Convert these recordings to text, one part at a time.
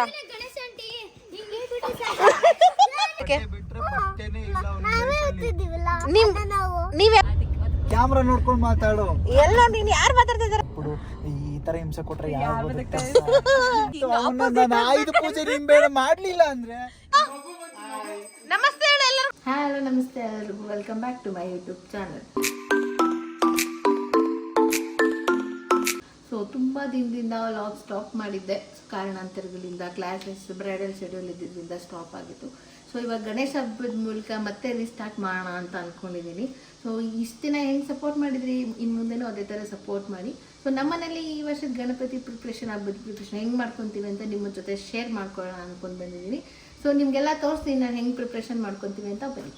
ಬರ್ತೀರಾ? ನೀವೇ ಕ್ಯಾಮ್ರಾ ನೋಡ್ಕೊಂಡು ಮಾತಾಡು. ಎಲ್ಲೋ ನೀನ್ ಯಾರು ಮಾತಾಡ್ತಿದಾರೆ? ಈ ತರ ಹಿಂಸೆ ಕೊಟ್ರೆ ಯಾರು ಆಯುಧ ಪೂಜೆ ನಿಂಬೇಡ ಮಾಡ್ಲಿಲ್ಲ ಅಂದ್ರೆ. ನಮಸ್ತೆ ಎಲ್ಲರೂ. ಹಲೋ ನಮಸ್ತೆ ಎಲ್ಲರಿಗೂ, welcome back to my YouTube channel. So ತುಂಬ ದಿನದಿಂದ ವ್ಲಾಗ್ ಸ್ಟಾಪ್ ಮಾಡಿದ್ದೆ, ಕಾರಣಾಂತರಗಳಿಂದ, ಕ್ಲಾಸಸ್, ಬ್ರೈಡಲ್ ಶೆಡ್ಯೂಲ್ ಇದ್ದಿದ್ದರಿಂದ ಸ್ಟಾಪ್ ಆಗಿತ್ತು. ಸೊ ಇವಾಗ ಗಣೇಶ ಹಬ್ಬದ ಮೂಲಕ ಮತ್ತೆ ರೀಸ್ಟಾರ್ಟ್ ಮಾಡೋಣ ಅಂತ ಅಂದ್ಕೊಂಡಿದ್ದೀನಿ. ಸೊ ಇಷ್ಟು ದಿನ ಹೆಂಗೆ ಸಪೋರ್ಟ್ ಮಾಡಿದ್ರಿ, ಇನ್ನು ಮುಂದೆನೂ ಅದೇ ಥರ ಸಪೋರ್ಟ್ ಮಾಡಿ. ಸೊ ನಮ್ಮನೇಲಿ ಈ ವರ್ಷದ ಗಣಪತಿ ಪ್ರಿಪ್ರೇಷನ್, ಹಬ್ಬದ ಪ್ರಿಪ್ರೇಷನ್ ಹೆಂಗೆ ಮಾಡ್ಕೊತೀವಿ ಅಂತ ನಿಮ್ಮ ಜೊತೆ ಶೇರ್ ಮಾಡ್ಕೊಳ್ಳೋಣ ಅಂದ್ಕೊಂಡು ಬಂದಿದ್ದೀನಿ. ಸೊ ನಿಮಗೆಲ್ಲ ತೋರಿಸ್ತೀನಿ ನಾನು ಹೆಂಗೆ ಪ್ರಿಪ್ರೇಷನ್ ಮಾಡ್ಕೊತೀವಿ ಅಂತ. ಬನ್ನಿ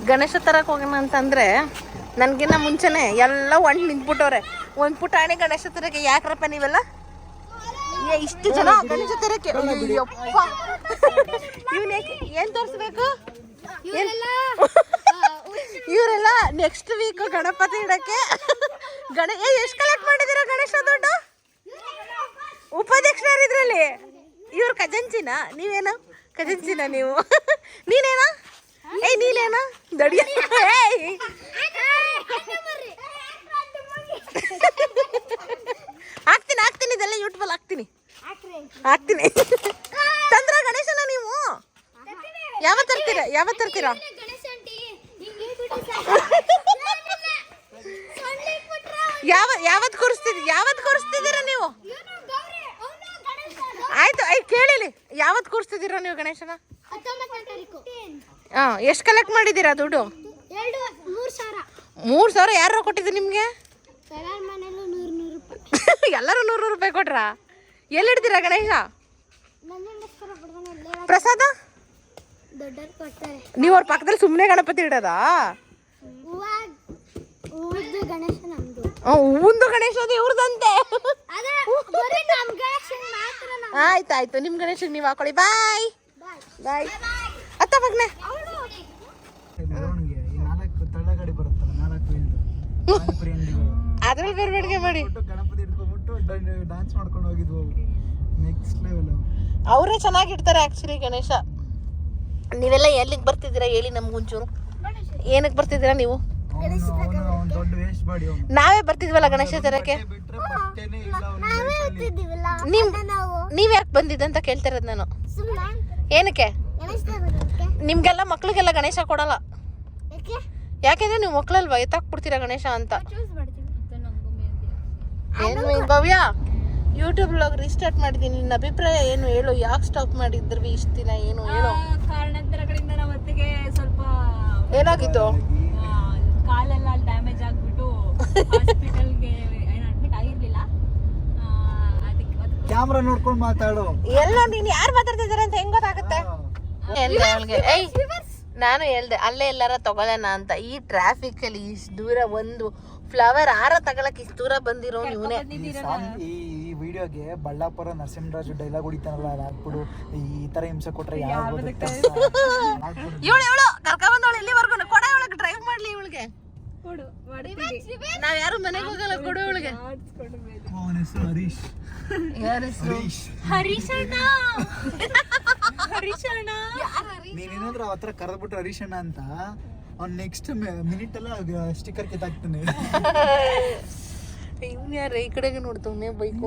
ಗಣೇಶ ತರಕ್ಕೆ ಹೋಗೋಣ ಅಂತಂದರೆ ನನಗಿನ್ನ ಮುಂಚೆನೆ ಎಲ್ಲ ಒಂಟು ನಿಂತ್ಬಿಟ್ಟವ್ರೆ. ಒಂದು ಪುಟಾಣಿ ಗಣೇಶ ತರಕ್ಕೆ ಯಾಕ್ರಪ್ಪ ನೀವೆಲ್ಲ ಇಷ್ಟು ಜನ ಗಣೇಶ ತರಕ್ಕೆ? ಯಪ್ಪ, ಇವನ್ ಏನ್ ತೋರಿಸ್ಬೇಕು? ಇವರೆಲ್ಲ ನೆಕ್ಸ್ಟ್ ವೀಕ್ ಗಣಪತಿ ಇಡಕ್ಕೆ ಎಷ್ಟು ಕಲೆಕ್ಟ್ ಮಾಡಿದಿರ ಗಣೇಶ ದುಡ್ಡು? ಉಪಾಧ್ಯಕ್ಷರು ಇದ್ರಲ್ಲಿ. ಇವ್ರು ಖಜಾಂಚಿನ, ನೀವೇನು ಖಜಾಂಚಿನ ನೀವು? ನೀನೇನಾ? ಏಯ್ ನೀನೇನಾ ದಡಿಯ? ಹಾಕ್ತೀನಿ ಇದೆಲ್ಲ ಯೂಟ್ಯೂಬಲ್ಲಿ ಹಾಕ್ತೀನಿ. ತಂದ್ರ ಗಣೇಶನ ನೀವು ಯಾವತ್ತು ತರ್ತೀರಾ? ಯಾವತ್ತು ಕೂರಿಸ್ತಿದ್ದೀರಾ ನೀವು? ಆಯ್ತು ಕೇಳಿಲಿ, ಯಾವತ್ತು ಕೂರಿಸ್ತಿದ್ದೀರಾ ನೀವು ಗಣೇಶನ? ಎಷ್ಟು ಕಲೆಕ್ಟ್ ಮಾಡಿದ್ದೀರಾ ದುಡ್ಡು? 3,000 ಯಾರು ಕೊಟ್ಟಿದ್ದು ನಿಮ್ಗೆ? ಎಲ್ಲರೂ 100 ರೂಪಾಯಿ ಕೊಟ್ರಾ? ಎಲ್ಲಿಡ್ತೀರಾ ಗಣೇಶ? ಪ್ರಸಾದ ನೀವು ಅವ್ರ ಪಕ್ಕದಲ್ಲಿ ಸುಮ್ಮನೆ ಗಣಪತಿ ಇಡೋದಾ? ಹೂವಂದು ಗಣೇಶ ಅದು ಇವ್ರದಂತೆ. ಆಯ್ತಾಯ್ತು, ನಿಮ್ ಗಣೇಶನ್ ನೀವು ಹಾಕೊಳ್ಳಿ. ಬಾಯ್ ಅತ್ತ ಮಗ್ನೆ. ಅದ್ರಲ್ಲಿ ಬೇರೆ ಮಾಡಿ ಗಣಪತಿ ಇಟ್ಕೊಂಡ್ಬಿಟ್ಟು ಡ್ಯಾನ್ಸ್ ಮಾಡ್ಕೊಂಡು ಹೋಗಿದ್ವು. Next level. ಅವರೇ ಚೆನ್ನಾಗಿಡ್ತಾರೆ ಆಕ್ಚುಲಿ ಗಣೇಶ. ನೀವೆಲ್ಲ ಎಲ್ಲಿಗೆ ಬರ್ತಿದ್ದೀರಾ ಹೇಳಿ ನಮ್ಗೊಂಚೂರು. ಏನಕ್ಕೆ ಬರ್ತಿದ್ದೀರಾ ನೀವು? ನಾವೇ ಬರ್ತಿದ್ವಲ್ಲ ಗಣೇಶ ತರಕ್ಕೆ. ನೀವ್ ಯಾಕೆ ಬಂದಿದ್ದಂತ ಕೇಳ್ತಿರೋದು ನಾನು. ಏನಕ್ಕೆ? ನಿಮ್ಗೆಲ್ಲ ಮಕ್ಳಿಗೆಲ್ಲ ಗಣೇಶ ಕೊಡಲ್ಲ. ಯಾಕೆಂದ್ರೆ ನೀವು ಮಕ್ಳಲ್ವಾ, ಎತ್ತಾಕ್ಬಿಡ್ತೀರಾ ಗಣೇಶ ಅಂತ. ಏನು ಭವ್ಯ, ಯೂಟ್ಯೂಬ್ ವ್ಲಾಗ್ ರೀಸ್ಟಾರ್ಟ್ ಮಾಡಿದ್ದೀನಿ, ನಿನ್ನ ಅಭಿಪ್ರಾಯ ಏನು ಹೇಳು? ಯಾಕೆ ಸ್ಟಾಪ್ ಮಾಡಿದ್ರಿ ಇಷ್ಟು ದಿನ? ಏನು ಹೇಳು. ಕಾರಣಾಂತರಗಳಿಂದ ನಾವು ಹೊತ್ತಿಗೆ ಸ್ವಲ್ಪ ಏನಾಗಿತ್ತು? ಕಾಲೆಲ್ಲ ಡ್ಯಾಮೇಜ್ ಆಗ್ಬಿಟ್ಟು ಹಾಸ್ಪಿಟಲ್ಗೆ ಅಡ್ಮಿಟ್ ಆಗಿರ್ಲಿಲ್ಲ. ಕ್ಯಾಮ್ರಾ ನೋಡ್ಕೊಂಡು ಮಾತಾಡು. ಎಲ್ಲೋ ನೀನ್ ಯಾರು ಮಾತಾಡ್ತಿದಾರೆ ಅಂತ ಹೆಂಗ್ ಗೊತ್ತಾಗುತ್ತೆ? ನಾನು ಹೇಳ್ದೆ ಅಲ್ಲೇ ಎಲ್ಲಾರ ತಗೊಳ್ಳೋಣ ಅಂತ. ಈ ಟ್ರಾಫಿಕ್ ಅಲ್ಲಿ ಇಷ್ಟು ದೂರ ಒಂದು ಫ್ಲವರ್ ಹಾರ ತಗೊಳಕ್ ಇಷ್ಟು ದೂರ ಬಂದಿರೋ ಇವನೇ. ಈ ವಿಡಿಯೋಗೆ ಬಳ್ಳಾಪುರ ನರಸಿಂಹರಾಜು ಡೈಲಾಗ್ ಹೊಡಿತಾನಲ್ಲ, ಅದು ಹಾಕ್ಬಿಡು. ಈ ತರ ಹಿಂಸೆ ಕೊಟ್ರೆ ಯಾರು ಇವಳು ಕರ್ಕೊಂಡ್ಬಂದವಳು ಇಲ್ಲಿವರೆಗೂ. ಕೊಡ ಇವಳಿಗೆ ಡ್ರೈವ್ ಮಾಡ್ಲಿ. ಇವಳಿಗೆ ನಾವ್ ಯಾರು ಮನೆಗೆ ಹೋಗಲ್ಲ, ಕೊಡು ಇವಳಿಗೆ. ಅವನ ಹೆಸರು ಹರೀಶ್. ಹರೀಶಣ್ಣ ನೀನೇನಾದ್ರೂ ಅವತ್ರ ಕರೆದ್ಬಿಟ್ರೆ ಹರೀಶಣ್ಣ ಅಂತ, ಅವ್ನು ನೆಕ್ಸ್ಟ್ ಮಿನಿಟ್ ಎಲ್ಲ ಸ್ಟಿಕ್ಕರ್ ಕಿತ್ತಾಕ್ತಾನೆ. ಇವ್ನು ಯಾರ ಈ ಕಡೆಗೆ ನೋಡ್ತಾವನೆ ಬೈಕ್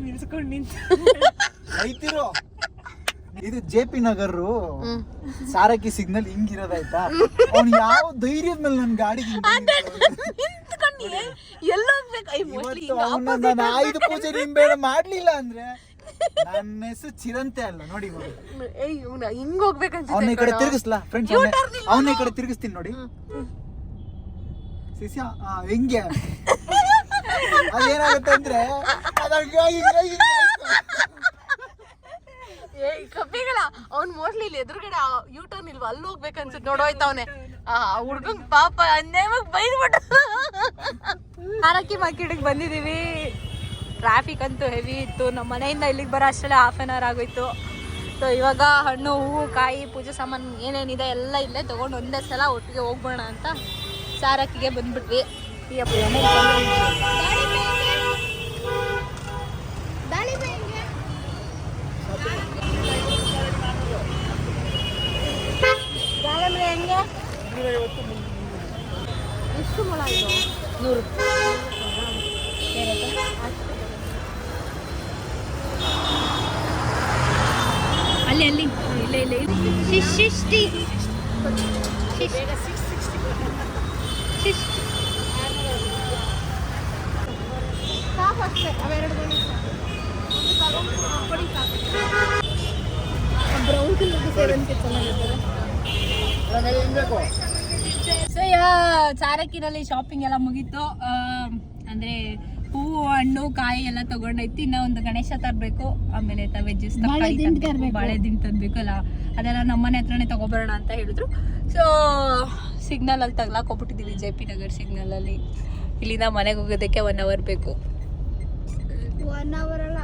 ನಿಲ್ಸ್ಕೊಂಡು ನಿಂತ ಐತಿರೋ. ಇದು JP ನಗರ್ ಸಾರಕ್ಕಿ ಸಿಗ್ನಲ್ ಹಿಂಗಿರೋದಾಯ್ತಾ. ಅವ್ನು ಯಾವ ಧೈರ್ಯದ ಮೇಲೆ ನನ್ ಗಾಡಿಗೆ ಆಯುಧ ಪೂಜೆ ನಿಂಬೇಡ ಮಾಡ್ಲಿಲ್ಲ ಅಂದ್ರೆ ನನ್ನ ಹೆಸರು ಚಿರಂತೆ ಅಲ್ಲ ನೋಡಿ. ಹಿಂಗ್ ಹೋಗ್ಬೇಕಂತ ಅವನ ಈ ಕಡೆ ತಿರುಗಿಸ್ಲಾ ಫ್ರೆಂಡ್ಸ್? ಅವನ ಈ ಕಡೆ ತಿರುಗಿಸ್ತೀನಿ ನೋಡಿ. ಶಿಷ್ಯ ಹೆಂಗೆ ಅದೇನಾಗುತ್ತೆ ಅಂದ್ರೆ ಕಬ್ಬಿಗಳ ಅವ್ನ್ ಮೋಸ್ಟ್ಲಿ ಇಲ್ಲಿ ಎದುರುಗಡೆ ಯೂಟರ್ನ್ ಇಲ್ವಾ, ಅಲ್ಲಿ ಹೋಗ್ಬೇಕನ್ಸುತ್ತೆ. ನೋಡೋಯ್ತವನೆ ಹುಡ್ಗಂಗ್ ಪಾಪ ಅನ್ಯಾಯವಾಗಿ ಬೈದ್ಬಿಟ್ಟು. ಹಾರಕ್ಕಿ ಮಾರ್ಕೆಟಿಗೆ ಬಂದಿದ್ದೀವಿ. ಟ್ರಾಫಿಕ್ ಅಂತೂ ಹೆವಿ ಇತ್ತು. ನಮ್ಮ ಮನೆಯಿಂದ ಇಲ್ಲಿಗೆ ಬರೋ ಅಷ್ಟೇ ಹಾಫ್ ಆನ್ ಅವರ್ ಆಗೋಯ್ತು. ಸೊ ಇವಾಗ ಹಣ್ಣು, ಹೂವು, ಕಾಯಿ, ಪೂಜೆ ಸಾಮಾನು ಏನೇನಿದೆ ಎಲ್ಲ ಇಲ್ಲೇ ತೊಗೊಂಡು ಒಂದೇ ಸಲ ಒಟ್ಟಿಗೆ ಹೋಗ್ಬೋಣ ಅಂತ ಸಾರಕ್ಕಿಗೆ ಬಂದ್ಬಿಟ್ವಿ. ದಾಳಿಂಬ್ರೆ ಹೆಂಗೆ? ಎಷ್ಟು ಮೊಳ ಇದು? 100. ಅಲ್ಲಿ ಇಲ್ಲ ಶಿಷ್ಟಿ ಸಾಕು ಅಷ್ಟೇ ಅವೆರಡು ಬ್ರೌನ್ ಕಲರ್ ಸೇವಂತಿಗೆ ಚೆನ್ನಾಗಿರ್ತಾರೆ. ಸೊ ಚಾರಕಿನಲ್ಲಿ ಶಾಪಿಂಗ್ ಎಲ್ಲ ಮುಗೀತು. ಅಂದ್ರೆ ಹೂವು ಹಣ್ಣು ಕಾಯಿ ಎಲ್ಲ ತಗೊಂಡೈತಿ. ಇನ್ನ ಒಂದು ಗಣೇಶ ತರಬೇಕು, ಆಮೇಲೆ ವೆಜ್ಜಸ್ ಬಾಳೆ ದಿಂಡು ತರಬೇಕು ಅಲ್ಲ, ಅದೆಲ್ಲ ನಮ್ಮನೆ ಹತ್ರನೇ ತಗೊಬರೋಣ ಅಂತ ಹೇಳಿದ್ರು. ಸೊ ಸಿಗ್ನಲ್ ಅಲ್ಲಿ ತಗ್ಲಾಕೊಬಿಟ್ಟಿದ್ದೀವಿ, JP ನಗರ್ ಸಿಗ್ನಲ್ ಅಲ್ಲಿ. ಇಲ್ಲಿಂದ ಮನೆಗೆ ಹೋಗೋದಕ್ಕೆ 1 hour ಬೇಕು. 1 hour ಅಲ್ಲ,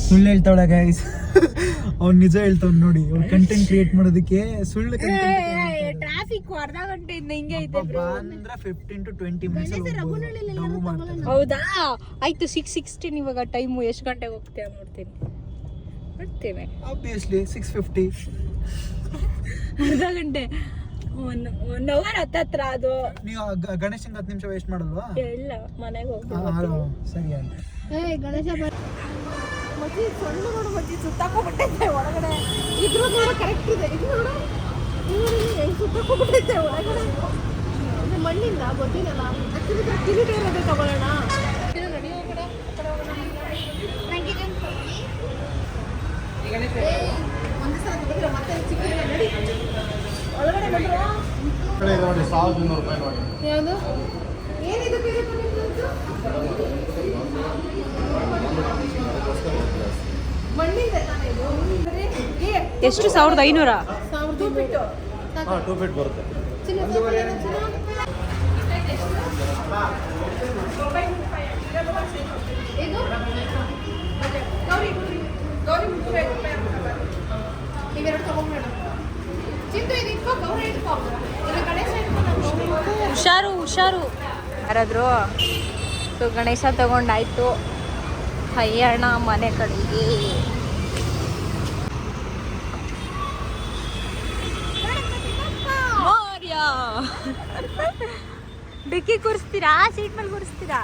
ಸುಳ್ಳು ಹೇಳ್ತಾಳೆ ಗೈಸ್. ಅವ್ನು ನಿಜ ಹೇಳ್ತಾವ್ ನೋಡಿ. ಅವ್ನು ಕಂಟೆಂಟ್ ಕ್ರಿಯೇಟ್ ಮಾಡೋದಕ್ಕೆ ಸುಳ್ಳು ಟ್ರಾಫಿಕ್ ಅರ್ಧ ಗಂಟೆಯಿಂದ ಹಿಂಗೆ ಐತೆ ಅಂದ್ರೆ 15 to 20 ಮಿನಿಟ್ಸ್. ಹೌದಾ, ಆಯ್ತು. 6:16 ಇವಾಗ ಟೈಮು. ಎಷ್ಟು ಗಂಟೆಗೆ ಹೋಗ್ತೀಯ ನೋಡ್ತೇವೆ. ಆಬ್ವಿಯಸ್ಲಿ 6:50. ಅರ್ಧ ಗಂಟೆ, 1 hour ಹತ್ತತ್ರ. ಅದು ನೀವು ಗಣೇಶನ್ಗೆ 10 ನಿಮಿಷ ವೇಸ್ಟ್ ಮಾಡಲ್ವಾ? ಇಲ್ಲ, ಮನೆಗೆ ಹೋಗ್ತೀವಿ. ಸರಿ ಆಯ್ತು. ಗಣೇಶ ಮಜ್ಜಿ ಸಣ್ಣ ನೋಡು, ಮಜ್ಜಿ ಸುತ್ತಾಕೋಬಿಟ್ಟೈತೆ ಒಳಗಡೆ. ಇದ್ರ ನೋಡ ಕರೆಕ್ಟ್ ಇದೆ. ಇದು ನೋಡು ಹೆಂಗ್ ಸುತ್ತಾಕೋಬಿಟ್ಟೈತೆ ಒಳಗಡೆ. ಇದು ಮಣ್ಣಿಂದ ಗೊತ್ತಿಲ್ಲ. ಕಿರೀಟ ಇರೋದೇ ತಗೊಳ್ಳೋಣ. ರೆಡಿ ಕಡೆ ಒಂದು ಸಲ ಬಂದ್ರೆ ಮತ್ತೆ ಚಿಕ್ಕ ನಡಿ ಒಳಗಡೆ ಬಂದ್ರು. ಯಾವುದು ಏನಿದು ಕಿರೀಟ? ಎಷ್ಟು? 1500? 2 ಫೀಟ್ ಬರುತ್ತೆ. ಹುಷಾರು ಯಾರಾದ್ರು. ಸೊ ಗಣೇಶ ತಗೊಂಡಾಯ್ತು, ಹಯ್ಯಣ್ಣ ಮನೆ ಕಡೆಗೆ. ಡಿಕ್ಕಿ ಕೂರಿಸ್ತೀರಾ? ಸೀಟ್ ಮೇಲೆ ಕೂರಿಸ್ತೀರಾ?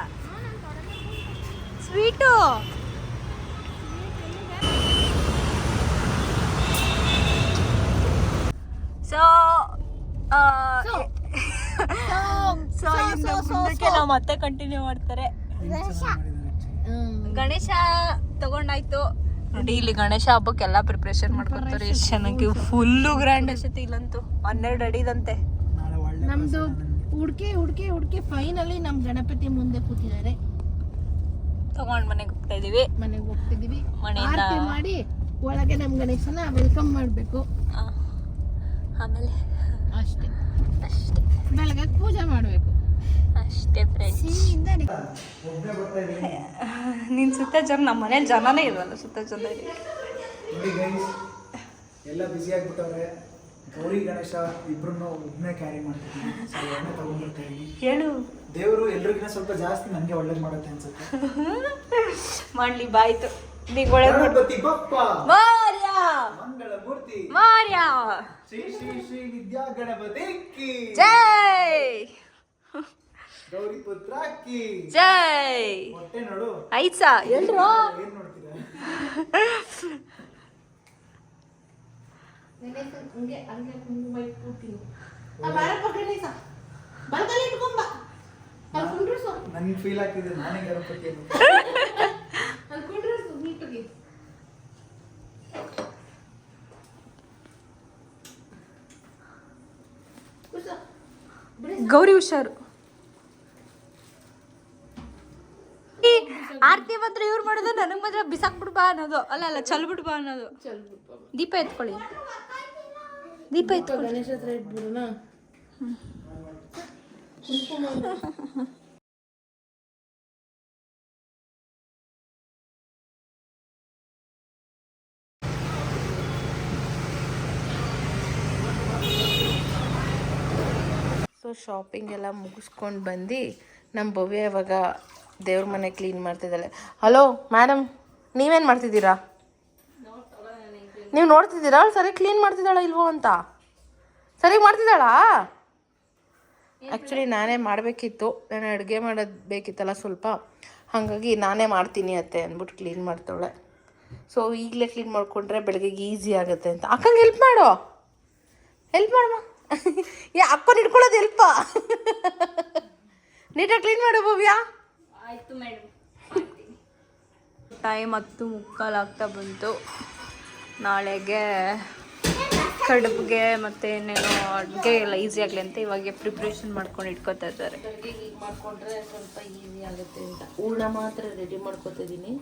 ಸ್ವೀಟು ನಾವು ಮತ್ತೆ ಕಂಟಿನ್ಯೂ ಮಾಡ್ತಾರೆ. ಗಣೇಶ ತಗೊಂಡಾಯ್ತು ನೋಡಿ. ಇಲ್ಲಿ ಗಣೇಶ ಹಬ್ಬಕ್ಕೆಲ್ಲ ಪ್ರಿಪ್ರೇಷನ್ ಮಾಡ್ಕೊತಾರೆ. ಎಷ್ಟು ಚೆನ್ನಾಗಿ ಫುಲ್ಲು ಗ್ರ್ಯಾಂಡ್ ಅನ್ಸುತ್ತೆ. ಇಲ್ಲಂತೂ 12 ಅಡಿದಂತೆ. ನಮ್ದು ಹುಡ್ಕೆ ಫೈನಲಿ ನಮ್ ಗಣಪತಿ ಮುಂದೆ ಕೂತಿದ್ದಾರೆ. ತಗೊಂಡ್ ಮನೆಗೆ ಹೋಗ್ತಾ ಇದೀವಿ. ಮನೆಯಿಂದ ಆರತಿ ಮಾಡಿ ಒಳಗೆ ನಮ್ ಗಣೇಶನ ವೆಲ್ಕಮ್ ಮಾಡ್ಬೇಕು. ಆಮೇಲೆ ಅಷ್ಟೇ ಬೆಳಗ್ಗೆ ಪೂಜೆ ಮಾಡ್ಬೇಕು ಅಷ್ಟೇ ಫ್ರೆಂಡ್ಸ್. ನಿನ್ ಸುತ್ತ ಜನ, ನಮ್ಮ ಮನೇಲಿ ಜನನೇ ಇಲ್ವಲ್ಲ, ಸುತ್ತ ಜನ ಇದೆ. ನೋಡಿ ಗೈಸ್, ಎಲ್ಲ ಬಿಸಿ ಆಗ್ಬಿಟ್ಟವ್ರೆ. ಗೌರಿ ಗಣೇಶ ಇಬ್ರು ಒಬ್ಬನೇ ಕ್ಯಾರಿ ಮಾಡ್ತೀನಿ. ತಗೊಂಡ್ಬರ್ತೀನಿ. ಹೇಳು, ದೇವರು ಎಲ್ರಿಗಿನ ಸ್ವಲ್ಪ ಜಾಸ್ತಿ ನನಗೆ ಒಳ್ಳೇದು ಮಾಡುತ್ತೆ ಅನ್ಸುತ್ತೆ. ಮಾಡ್ಲಿ ಬಾಯ್ತು. ಗಣಪತಿ ಬಪ್ಪ ಮಾರ್ಯಾ, ಮಂಗಳ ಮೂರ್ತಿ ಮಾರ್ಯಾ, ಶ್ರೀ ಶ್ರೀ ಶ್ರೀ ವಿದ್ಯಾ ಗಣಪತಿ ಕಿ ಜೈ, ಗೌರಿ ಪುತ್ರ ಕಿ ಜೈ. ಹೊಟ್ಟೆ ನೋಡು ಐಸಾ ಎಲ್ರು ಏನ್ ನೋಡ್ತೀರಾ? ನನ್ಗೆ ಫೀಲ್ ಆಗ್ತಿದೆ ನಾನೇ ಗಣಪತಿ ಗೌರಿ ಹುಷಾರು. ಆರ್ತಿ ಮಾತ್ರ ಇವ್ರು ಮಾಡೋದು, ನನಗೆ ಮಾತ್ರ ಬಿಸಾಕ್ಬಿಡ್ ಬಾ ಅನ್ನೋದು. ಅಲ್ಲ ಚಲ್ಬಿಡ್ ಬಾ ಅನ್ನೋದು. ದೀಪ ಎತ್ಕೊಳ್ಳಿ, ದೀಪ ಎತ್ಕೊಳ್ಳಿ. ಗಣೇಶ ಹತ್ರ ಇಟ್ಬಿಡೋಣ. ಸೊ ಶಾಪಿಂಗ್ ಎಲ್ಲ ಮುಗಿಸ್ಕೊಂಡು ಬಂದು ನಮ್ಮ ಭವ್ಯ ಇವಾಗ ದೇವ್ರ ಮನೆ ಕ್ಲೀನ್ ಮಾಡ್ತಿದ್ದಾಳೆ. ಹಲೋ ಮೇಡಮ್, ನೀವೇನು ಮಾಡ್ತಿದ್ದೀರಾ? ನೀವು ನೋಡ್ತಿದ್ದೀರಾ ಅವಳು ಸರಿ ಕ್ಲೀನ್ ಮಾಡ್ತಿದ್ದಾಳ ಇಲ್ವೋ ಅಂತ? ಸರಿ ಮಾಡ್ತಿದ್ದಾಳಾ? ಆ್ಯಕ್ಚುಲಿ ನಾನೇ ಮಾಡಬೇಕಿತ್ತು, ನಾನು ಅಡುಗೆ ಮಾಡೋದು ಬೇಕಿತ್ತಲ್ಲ ಸ್ವಲ್ಪ, ಹಾಗಾಗಿ ನಾನೇ ಮಾಡ್ತೀನಿ ಅತ್ತೆ ಅಂದ್ಬಿಟ್ಟು ಕ್ಲೀನ್ ಮಾಡ್ತಾಳೆ. ಸೊ ಈಗಲೇ ಕ್ಲೀನ್ ಮಾಡಿಕೊಂಡ್ರೆ ಬೆಳಗ್ಗೆಗೆ ಈಸಿ ಆಗುತ್ತೆ ಅಂತ. ಅಕ್ಕಂಗೆ ಹೆಲ್ಪ್ ಮಾಡೋ, ಹೆಲ್ಪ್ ಮಾಡಮ್ಮ. ಅಕ್ಕನ ಹಿಡ್ಕೊಳ್ಳೋದು ಹೆಲ್ಪ. ನೀಟಾಗಿ ಕ್ಲೀನ್ ಮಾಡು ಭವ್ಯ. ಆಯಿತು ಮೇಡಮ್, ಟೈಮ್ 10:45 ಆಗ್ತಾ ಬಂತು. ನಾಳೆಗೆ ಕಡುಬಿಗೆ ಮತ್ತು ಏನೇನೋ ಅಡುಗೆ ಎಲ್ಲ ಈಸಿ ಆಗಲಿ ಅಂತ ಇವಾಗ ಪ್ರಿಪ್ರೇಷನ್ ಮಾಡ್ಕೊಂಡು ಇಟ್ಕೋತಾ ಇದ್ದಾರೆ. ಬೆಳಗ್ಗೆ ಈಗ ಮಾಡಿಕೊಂಡ್ರೆ ಸ್ವಲ್ಪ ಈಸಿ ಆಗುತ್ತೆ ಅಂತ ಹೂರ್ಣ ಮಾತ್ರ ರೆಡಿ ಮಾಡ್ಕೊತಿದ್ದೀನಿ.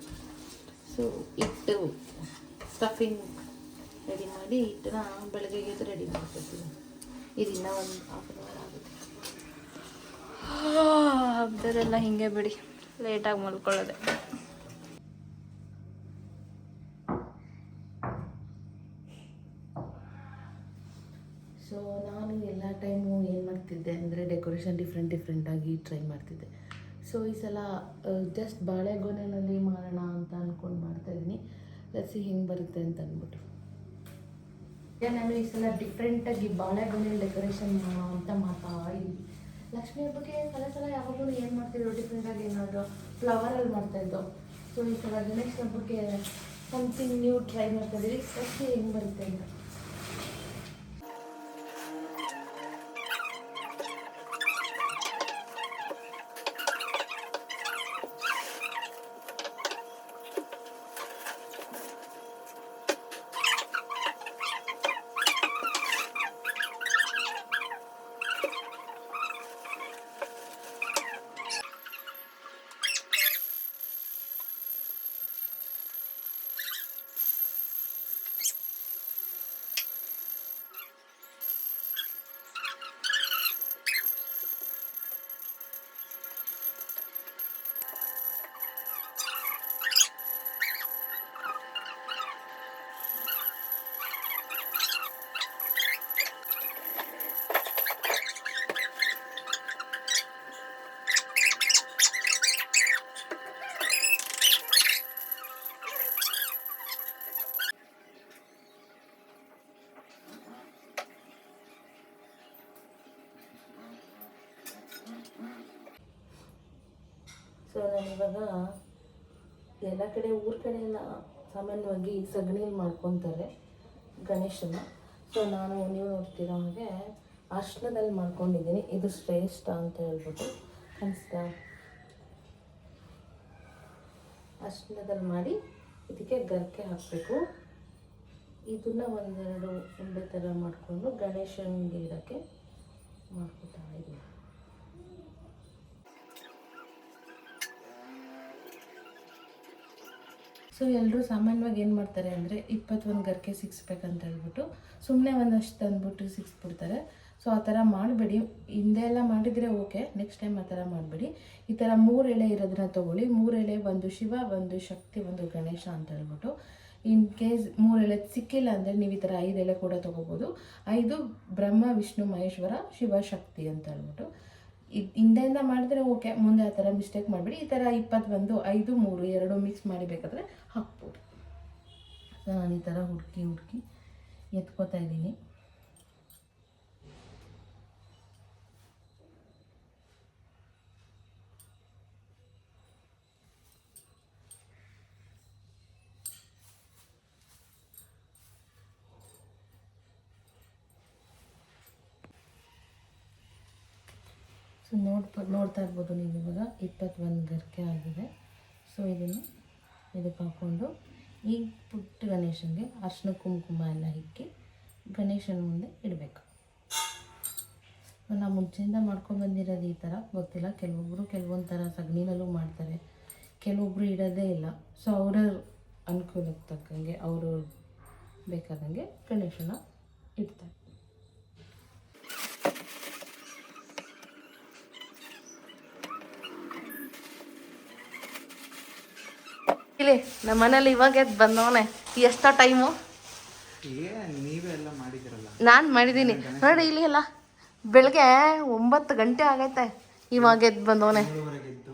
ಸೊ ಹಿಟ್ಟು ಸ್ಟಫಿಂಗ್ ರೆಡಿ ಮಾಡಿ ಹಿಟ್ಟನ್ನ ಬೆಳಗ್ಗೆಗೆ ರೆಡಿ ಮಾಡ್ಕೊತೀನಿ. ಇದನ್ನ ಒಂದು ಹಾಫ್ ಆನ್ ಅವರ್ ಆಗುತ್ತೆ. ಹಬ್ಬದಲ್ಲೆಲ್ಲ ಹಿಂಗೆ ಬಿಡಿ, ಲೇಟಾಗಿ ಮಲ್ಕೊಳ್ಳೋದೆ. ಸೊ ನಾನು ಎಲ್ಲ ಟೈಮು ಏನು ಮಾಡ್ತಿದ್ದೆ ಅಂದರೆ ಡೆಕೋರೇಷನ್ ಡಿಫ್ರೆಂಟಾಗಿ ಟ್ರೈ ಮಾಡ್ತಿದ್ದೆ. ಸೊ ಈ ಸಲ ಜಸ್ಟ್ ಬಾಳೆಗೊನೆಯಲ್ಲಿ ಮಾಡೋಣ ಅಂತ ಅಂದ್ಕೊಂಡು ಮಾಡ್ತಾಯಿದ್ದೀನಿ. ಲಸಿ ಹೆಂಗೆ ಬರುತ್ತೆ ಅಂತ ಅಂದ್ಬಿಟ್ಟು ನಾನು ಈ ಸಲ ಡಿಫ್ರೆಂಟಾಗಿ ಬಾಳೆಗೊನೆಯಲ್ಲಿ ಡೆಕೋರೇಷನ್ ಮಾಡೋಣ ಅಂತ ಮಾಡ್ತಾ ಇದ್ದೀನಿ. ಲಕ್ಷ್ಮಿ ಹಬ್ಬಕ್ಕೆ ಸಲ ಯಾವಾಗಲೂ ಏನು ಮಾಡ್ತಿದ್ರು ಡಿಫ್ರೆಂಟಾಗಿ ಏನಾದರೂ ಫ್ಲವರಲ್ಲಿ ಮಾಡ್ತಾಯಿದ್ದೋ. ಸೊ ಈ ಸಲ ಗಣೇಶ ಹಬ್ಬಕ್ಕೆ ಸಮಥಿಂಗ್ ನ್ಯೂ ಟ್ರೈ ಮಾಡ್ತಾಯಿದ್ದೀವಿ. ಲಕ್ಷ್ಮಿ ಹೆಂಗೆ ಬರುತ್ತೆ ಅಂತ. ಸೊ ನಾನಿವಾಗ ಎಲ್ಲ ಕಡೆ ಊರ ಕಡೆ ಎಲ್ಲ ಸಾಮಾನ್ಯವಾಗಿ ಸಗಣಿಯಲ್ಲಿ ಮಾಡ್ಕೊತಾರೆ ಗಣೇಶನ. ಸೊ ನಾನು ನೀವು ನೋಡ್ತಿರೋ ಹಾಗೆ ಅರ್ಶಿನದಲ್ಲಿ ಮಾಡ್ಕೊಂಡಿದ್ದೀನಿ. ಇದು ಶ್ರೇಷ್ಠ ಅಂತ ಹೇಳ್ಬಿಟ್ಟು ಅನಿಸ್ತಾ ಅರ್ಶಿನದಲ್ಲಿ ಮಾಡಿ ಇದಕ್ಕೆ ಗರ್ಕೆ ಹಾಕಬೇಕು. ಇದನ್ನು ಒಂದೆರಡು ಉಂಡೆ ಥರ ಮಾಡಿಕೊಂಡು ಗಣೇಶನಿಗೆ ಇಡೋಕ್ಕೆ ಮಾಡ್ಕೊತಾ ಇದ್ದೀನಿ. ಸೊ ಎಲ್ಲರೂ ಸಾಮಾನ್ಯವಾಗಿ ಏನು ಮಾಡ್ತಾರೆ ಅಂದರೆ 21 ಗರ್ಕೆ ಸಿಕ್ಸ್ಬೇಕಂತ ಹೇಳ್ಬಿಟ್ಟು ಸುಮ್ಮನೆ ಒಂದಷ್ಟು ತಂದುಬಿಟ್ಟು ಸಿಕ್ಸ್ಬಿಡ್ತಾರೆ. ಸೊ ಆ ಥರ ಮಾಡಬೇಡಿ. ಹಿಂದೆ ಎಲ್ಲ ಮಾಡಿದರೆ ಓಕೆ, ನೆಕ್ಸ್ಟ್ ಟೈಮ್ ಆ ಥರ ಮಾಡಬೇಡಿ. ಈ ಥರ 3 ಎಳೆ ಇರೋದನ್ನ ತೊಗೊಳ್ಳಿ. 3 ಎಳೆ, ಒಂದು ಶಿವ, ಒಂದು ಶಕ್ತಿ, ಒಂದು ಗಣೇಶ ಅಂತ ಹೇಳ್ಬಿಟ್ಟು. ಇನ್ ಕೇಸ್ 3 ಎಳೆ ಸಿಕ್ಕಿಲ್ಲ ಅಂದರೆ ನೀವು ಈ ಥರ 5 ಎಳೆ ಕೂಡ ತೊಗೋಬೋದು. 5 ಬ್ರಹ್ಮ, ವಿಷ್ಣು, ಮಹೇಶ್ವರ, ಶಿವ, ಶಕ್ತಿ ಅಂತ ಹೇಳ್ಬಿಟ್ಟು. ಹಿಂದೆಯಿಂದ ಮಾಡಿದ್ರೆ ಓಕೆ, ಮುಂದೆ ಆ ಥರ ಮಿಸ್ಟೇಕ್ ಮಾಡಿಬಿಡಿ. ಈ ಥರ 21, 5, 3 2 ಮಿಕ್ಸ್ ಮಾಡಿ ಬೇಕಾದರೆ ಹಾಕ್ಬೋದು. ಸೊ ನಾನು ಈ ಥರ ಹುಡುಕಿ ಎತ್ಕೋತಾ ಇದ್ದೀನಿ. ಸೊ ನೋಡ್ತಾ ಇರ್ಬೋದು ನೀವು ಇವಾಗ 21 ಗರ್ಕೆ ಆಗಿದೆ. ಸೊ ಇದನ್ನು ಇದಕ್ಕೆ ಹಾಕ್ಕೊಂಡು ಈ ಪುಟ್ಟ ಗಣೇಶನಿಗೆ ಅರ್ಶಿನ ಕುಂಕುಮ ಎಲ್ಲ ಇಕ್ಕಿ ಗಣೇಶನ ಮುಂದೆ ಇಡಬೇಕು. ನಾವು ಮುಂಚೆಯಿಂದ ಮಾಡ್ಕೊಂಡ್ಬಂದಿರೋದು ಈ ಥರ ಗೊತ್ತಿಲ್ಲ. ಕೆಲವೊಬ್ಬರು ಕೆಲವೊಂದು ಥರ ಸಗಣಿನಲ್ಲೂ ಮಾಡ್ತಾರೆ, ಕೆಲವೊಬ್ಬರು ಇಡೋದೇ ಇಲ್ಲ. ಸೊ ಅವರ ಅನುಕೂಲಕ್ಕೆ ತಕ್ಕಂಗೆ ಅವರು ಬೇಕಾದಂಗೆ ಗಣೇಶನ ಇಡ್ತಾರೆ. ಇಲ್ಲಿ ನಮ್ಮ ಮನೇಲಿ ಇವಾಗ ಎದ್ದು ಬಂದವನೆ. ಎಷ್ಟೋ ಟೈಮು ನೀವೆಲ್ಲ ಮಾಡಿದಿರಲ್ಲ, ನಾನು ಮಾಡಿದ್ದೀನಿ ನೋಡಿ. ಇಲ್ಲಿ ಎಲ್ಲ ಬೆಳಗ್ಗೆ 9 ಗಂಟೆ ಆಗೈತೆ, ಇವಾಗ ಎದ್ದು ಬಂದವನೆ. 7:30 ಎದ್ದು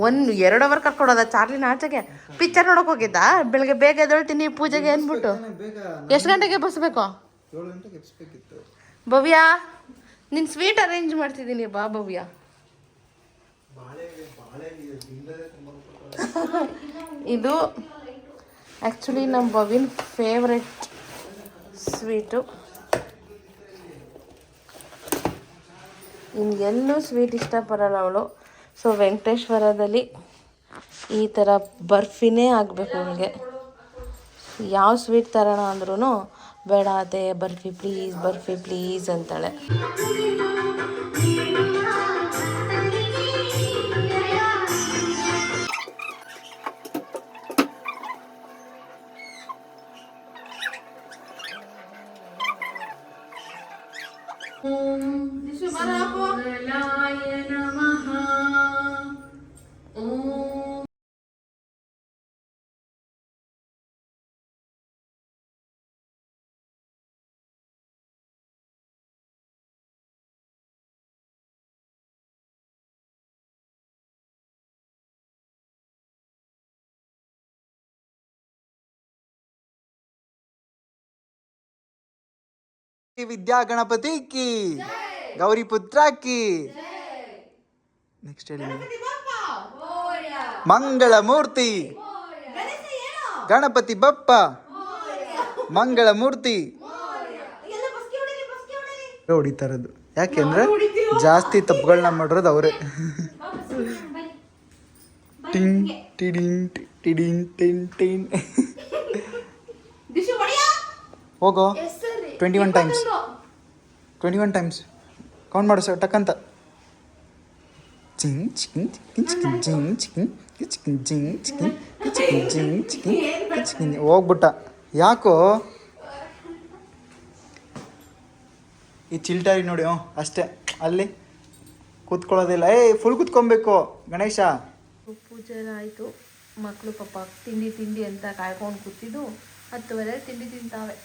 ಒಂದು 2 ಅವರ್ ಕರ್ಕೊಡೋದ ಚಾರ್ಲಿನ ಆಚೆಗೆ ಪಿಕ್ಚರ್ ನೋಡಕ್ ಹೋಗಿದ್ದ ಬೆಳಗ್ಗೆ ಬೇಗ ಎದ್ದೇಳ್ತೀನಿ ಪೂಜೆಗೆ ಅಂದ್ಬಿಟ್ಟು ಎಷ್ಟು ಗಂಟೆಗೆ ಬಸ್ಬೇಕು 7 ಗಂಟೆಗೆ ಎಬ್ಸ್ಬೇಕಿತ್ತು. ಭವ್ಯ ನಿನ್ ಸ್ವೀಟ್ ಅರೇಂಜ್ ಮಾಡ್ತಿದ್ದೀನಿ ಬಾ ಭವ್ಯ. ಇದು ಆ್ಯಕ್ಚುಲಿ ನಮ್ಮ ಭವ್ಯನ ಫೇವ್ರೆಟ್ ಸ್ವೀಟು. ಇನ್ನೆಲ್ಲೂ ಸ್ವೀಟ್ ಇಷ್ಟಪಡಲ್ಲ ಅವಳು. ಸೊ ವೆಂಕಟೇಶ್ವರದಲ್ಲಿ ಈ ಥರ ಬರ್ಫಿನೇ ಆಗಬೇಕು ಅವನಿಗೆ. ಯಾವ ಸ್ವೀಟ್ ತರೋಣ ಅಂದ್ರೂ ಬೇಡ ಅದೇ ಬರ್ಫಿ ಪ್ಲೀಸ್ ಅಂತಾಳೆ. ವಿದ್ಯಾ ಗಣಪತಿ ಕಿ ಗೌರಿ ಪುತ್ರ ಕಿ. ನೆಕ್ಸ್ಟ್ ಹೇಳಿ. ಮಂಗಳ ಮೂರ್ತಿ ಗಣಪತಿ ಬಪ್ಪ ಮಂಗಳ ಮೂರ್ತಿ ಹೊಡಿತಾರದು. ಯಾಕೆಂದ್ರೆ ಜಾಸ್ತಿ ತಪ್ಪುಗಳನ್ನ ಮಾಡಿರೋದು ಅವರೇ. ಟಿಂಗ್ ಟಿಡಿಂಗ್ ಟಿಡಿಂಗ್ ಟಿನ್ ಟಿನ್. ಹೋಗೋ 21 ಟೈಮ್ಸ್ ಕೌಂಟ್ ಮಾಡು ಸರ್ ಟಕ್ಕಂತ. ಚಿಂಗ್ ಚಿಕಿನ್ ಚಿಕಿನ್ ಚಿಕಿನ್ ಜಿಂಗ್ ಚಿಕಿನ್ ಚಿಕಿನ್ ಜಿಂಗ್ ಚಿಕಿನ್ ಚಿಕಿನ್ ಜಿಂಗ್ ಚಿಕಿನ್ ಚಿಕಿನ್. ಹೋಗ್ಬಿಟ್ಟ. ಯಾಕೋ ಈ ಚಿಲ್ಟಾರಿ ನೋಡಿ. ಅಷ್ಟೇ, ಅಲ್ಲಿ ಕೂತ್ಕೊಳ್ಳೋದಿಲ್ಲ. ಫುಲ್ ಕೂತ್ಕೊಬೇಕು ಗಣೇಶ. ಪೂಜೆ ಎಲ್ಲ ಆಯಿತು. ಮಕ್ಕಳು ಪಾಪ ತಿಂಡಿ ಅಂತ ಕಾಯ್ಕೊಂಡು ಕೂತಿದ್ದು 10:30 ತಿಂಡಿ ತಿಂತಾವೆ.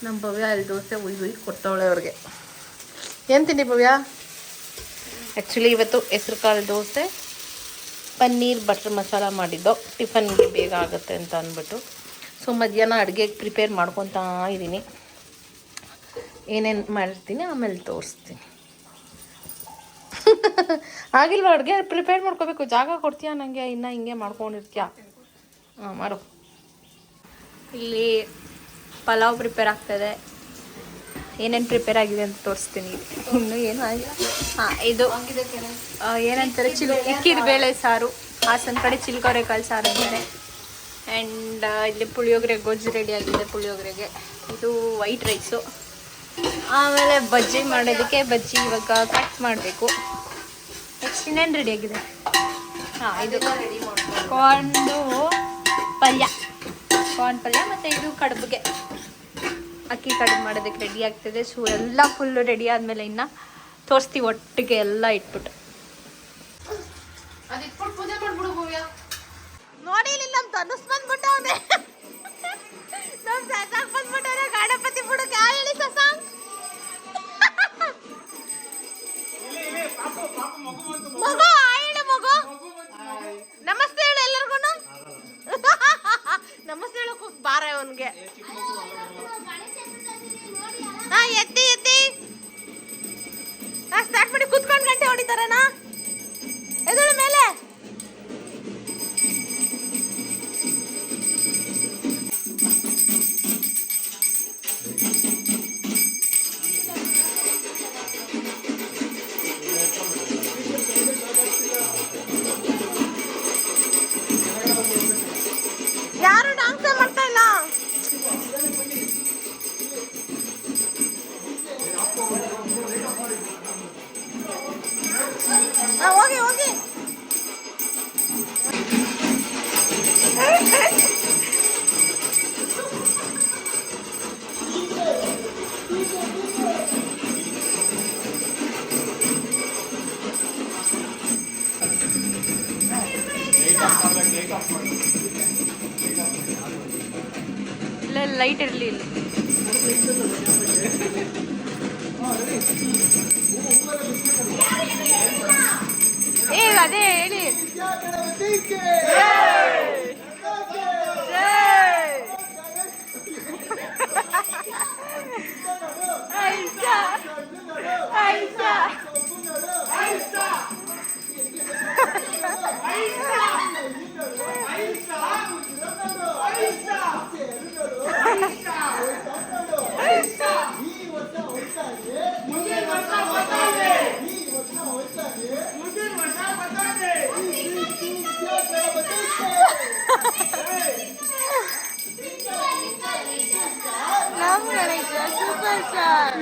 ನಮ್ಮ ಭವ್ಯ ಅಲ್ಲಿ ದೋಸೆ ಉಯ್ದು ಕೊಡ್ತಾವಳೆ ಅವ್ರಿಗೆ. ಏನು ತಿಂಡಿ ಭವ್ಯ? ಆ್ಯಕ್ಚುಲಿ ಇವತ್ತು ಹೆಸ್ರು ಕಾಳು ದೋಸೆ ಪನ್ನೀರ್ ಬಟರ್ ಮಸಾಲ ಮಾಡಿದ್ದು. ಟಿಫನ್ಗೆ ಬೇಗ ಆಗುತ್ತೆ ಅಂತ ಅಂದ್ಬಿಟ್ಟು. ಸೊ ಮಧ್ಯಾಹ್ನ ಅಡುಗೆಗೆ ಪ್ರಿಪೇರ್ ಮಾಡ್ಕೊತಾ ಇದ್ದೀನಿ. ಏನೇನು ಮಾಡ್ತೀನಿ ಆಮೇಲೆ ತೋರಿಸ್ತೀನಿ. ಆಗಿಲ್ವ ಅಡುಗೆ ಪ್ರಿಪೇರ್ ಮಾಡ್ಕೋಬೇಕು. ಜಾಗ ಕೊಡ್ತೀಯಾ ನನಗೆ? ಇನ್ನೂ ಹಿಂಗೆ ಮಾಡ್ಕೊಂಡಿರ್ತೀಯಾ? ಹಾಂ ಮಾಡು. ಇಲ್ಲಿ ಪಲಾವ್ ಪ್ರಿಪೇರ್ ಆಗ್ತದೆ. ಏನೇನು ಪ್ರಿಪೇರ್ ಆಗಿದೆ ಅಂತ ತೋರಿಸ್ತೀನಿ. ಇನ್ನೂ ಏನೂ ಆಗಿಲ್ಲ. ಹಾಂ, ಇದು ಏನಂತಾರೆ ಇಕ್ಕಿದ ಬೇಳೆ ಸಾರು. ಹಾಸನ ಕಡೆ ಚಿಲ್ಕೋರೆಕಾಳು ಸಾರು ಅಂತಾರೆ. ಆ್ಯಂಡ್ ಇಲ್ಲಿ ಪುಳಿಯೋಗರೆ ಗೊಜ್ಜು ರೆಡಿ ಆಗಿದೆ. ಪುಳಿಯೋಗರೆಗೆ ಇದು ವೈಟ್ ರೈಸು. ಆಮೇಲೆ ಬಜ್ಜಿ ಮಾಡೋದಕ್ಕೆ ಬಜ್ಜಿ ಇವಾಗ ಕಟ್ ಮಾಡಬೇಕು. ನೆಕ್ಸ್ಟ್ ಇನ್ನೇನು ರೆಡಿ ಆಗಿದೆ? ಹಾಂ, ಇದು ಕಾರ್ನ್ ಪಲ್ಯ ಮತ್ತು ಇದು ಕಡುಬಿಗೆ ಅಕ್ಕಿ ಕಡುಬು ಮಾಡೋದಕ್ಕೆ ರೆಡಿ ಆಗ್ತದೆ. ಸೊ ಎಲ್ಲ ಫುಲ್ಲು ರೆಡಿ ಆದಮೇಲೆ ಇನ್ನು ತೋರಿಸ್ತೀವಿ ಒಟ್ಟಿಗೆ ಎಲ್ಲ ಇಟ್ಬಿಟ್ಟು. ಪೂಜೆ ಮಾಡ್ಬಿಡು ಭವ್ಯ. ನೋಡಿ ಇಲ್ಲಿ ನಮ್ಮ ಧನುಷ್ ಬಂದ್ಬಿಟ್ಟವನೆ. ನಮ್ಮ ಸಸಾಂಗ್ ಬಂದ್ಬಿಟ್ಟವ್ರೆ ಗಣಪತಿ ಬಿಡಕ್ಕೆ. ಯಾವ ಹೇಳಿ ಸಸಾಂಗ್? ಮಗು ಹೇಳು ಮಗು. ನಮಸ್ತೆ ಹೇಳು ಎಲ್ಲರಿಗೂ. ನಮಸ್ತೆ ಹೇಳಕ್ ಬಾರ ಅವನ್ಗೆ. ಹಾ, ಎತ್ತಿ ಸ್ಟಾರ್ಟ್ ಮಾಡಿ. ಕುತ್ಕೊಂಡು ಗಂಟೆ ಹೊಡಿತಾರನಾ? ಎದುಳು ಮೇಲೆ. ಯಾರು ಡಾನ್ಸ್ ಮಾಡ್ತಾ ಇಲ್ಲ? ಹೋಗಿ ಇಲ್ಲ ಲೈಟ್ ಇರಲಿಲ್ಲ. ಏ ಅದೇ ಹೇಳಿ. ನಮ್ಮ ಗಣೇಶ ಸೂಪರ್ ಸ್ಟಾರ್.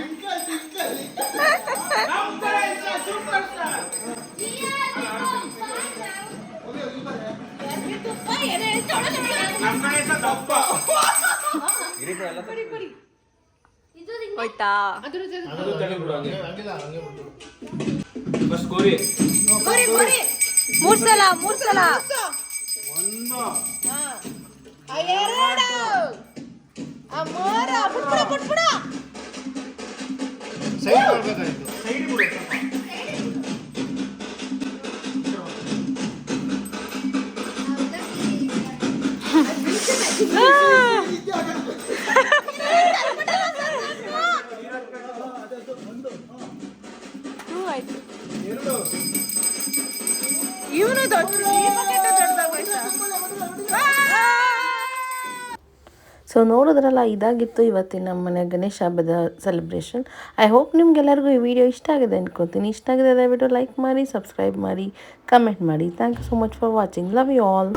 ಹೋಯ್ತಾ? ಮೂರ್ ಸಲ ಇವನು ಸೊ ನೋಡಿದ್ರಲ್ಲ, ಇದಾಗಿತ್ತು ಇವತ್ತಿನ ನಮ್ಮ ಮನೆ ಗಣೇಶ ಹಬ್ಬದ ಸೆಲೆಬ್ರೇಷನ್. ಐ ಹೋಪ್ ನಿಮ್ಗೆಲ್ಲರಿಗೂ ಈ ವಿಡಿಯೋ ಇಷ್ಟ ಆಗಿದೆ ಅನ್ಕೋತೀನಿ. ಇಷ್ಟ ಆಗಿದೆ ದಯವಿಟ್ಟು ಲೈಕ್ ಮಾಡಿ, ಸಬ್ಸ್ಕ್ರೈಬ್ ಮಾಡಿ, ಕಮೆಂಟ್ ಮಾಡಿ. Thank you so much for watching. Love you all.